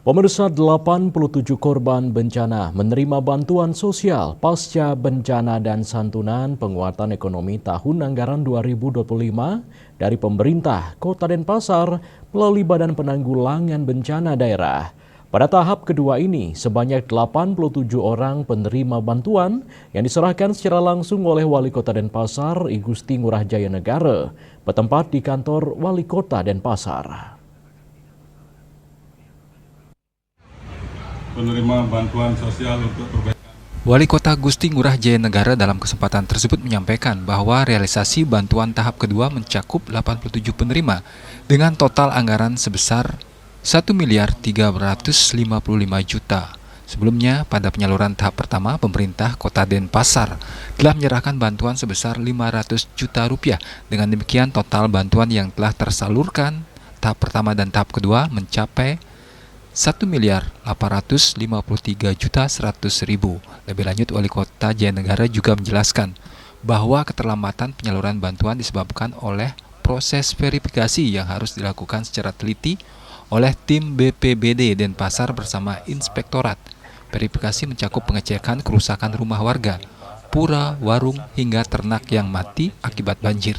Pemirsa, 87 korban bencana menerima bantuan sosial pasca bencana dan santunan penguatan ekonomi tahun anggaran 2025 dari pemerintah Kota Denpasar melalui Badan Penanggulangan Bencana Daerah. Pada tahap kedua ini, sebanyak 87 orang penerima bantuan yang diserahkan secara langsung oleh Wali Kota Denpasar, I Gusti Ngurah Jaya Negara, bertempat di kantor Wali Kota Denpasar. Penerima bantuan sosial untuk perbaikan. Wali Kota Gusti Ngurah Jaya Negara dalam kesempatan tersebut menyampaikan bahwa realisasi bantuan tahap kedua mencakup 87 penerima dengan total anggaran sebesar 1.355 juta. Sebelumnya, pada penyaluran tahap pertama, pemerintah Kota Denpasar telah menyerahkan bantuan sebesar 500 juta rupiah. Dengan demikian, total bantuan yang telah tersalurkan tahap pertama dan tahap kedua mencapai 1.853.100.000. Lebih lanjut, Wali Kota Jaya Negara juga menjelaskan bahwa keterlambatan penyaluran bantuan disebabkan oleh proses verifikasi yang harus dilakukan secara teliti oleh tim BPBD Denpasar bersama Inspektorat. Verifikasi mencakup pengecekan kerusakan rumah warga, pura, warung, hingga ternak yang mati akibat banjir.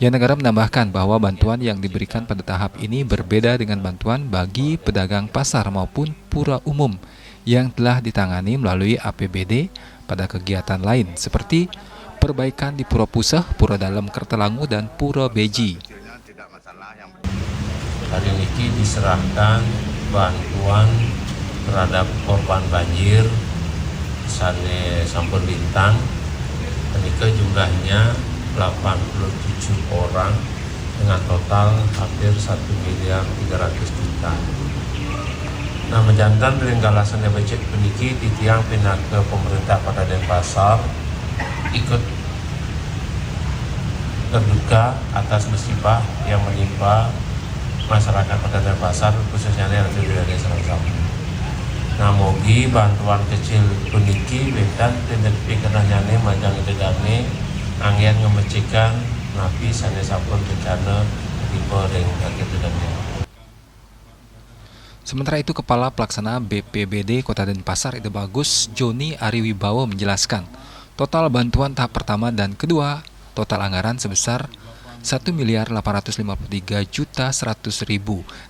Jaya Negara menambahkan bahwa bantuan yang diberikan pada tahap ini berbeda dengan bantuan bagi pedagang pasar maupun pura umum yang telah ditangani melalui APBD pada kegiatan lain seperti perbaikan di Pura Puseh, Pura Dalem Kertelangu, dan Pura Beji. Hari ini diserahkan bantuan terhadap korban banjir Sane Sampur Bintang. Menikah jumlahnya 87 orang dengan total hampir 1.300.000 juta. Nah, menjantan dengan galasan yang becek peniki ditiang pindah ke pemerintah Kota Denpasar ikut terduga atas musibah yang menimpa masyarakat Kota Denpasar khususnya yang di wilayah Selang. Nah, mogi bantuan kecil peniki bentan tidak pikirnya nyane majang itu gane angin ngemecikan napi sana sampun bencana tipe ring kaki tudangnya. Sementara itu, Kepala Pelaksana BPBD Kota Denpasar Ide Bagus Joni Ariwibowo menjelaskan total bantuan tahap pertama dan kedua total anggaran sebesar 1.853.100.000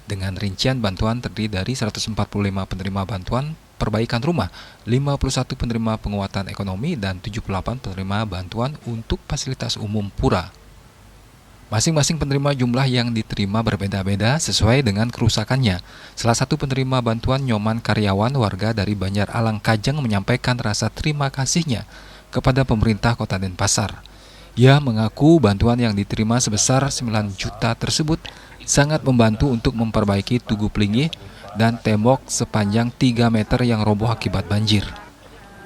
dengan rincian bantuan terdiri dari 145 penerima bantuan perbaikan rumah, 51 penerima penguatan ekonomi, dan 78 penerima bantuan untuk fasilitas umum pura. Masing-masing penerima jumlah yang diterima berbeda-beda sesuai dengan kerusakannya. Salah satu penerima bantuan Nyoman karyawan warga dari Banjar Alang Kajang menyampaikan rasa terima kasihnya kepada pemerintah Kota Denpasar. Ia mengaku bantuan yang diterima sebesar 9 juta tersebut sangat membantu untuk memperbaiki tugu pelinggih dan tembok sepanjang 3 meter yang roboh akibat banjir.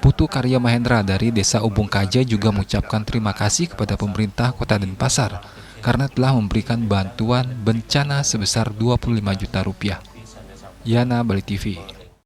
Putu Karya Mahendra dari Desa Ubung Kaja juga mengucapkan terima kasih kepada pemerintah Kota Denpasar karena telah memberikan bantuan bencana sebesar 25 juta rupiah. Yana, Bali TV.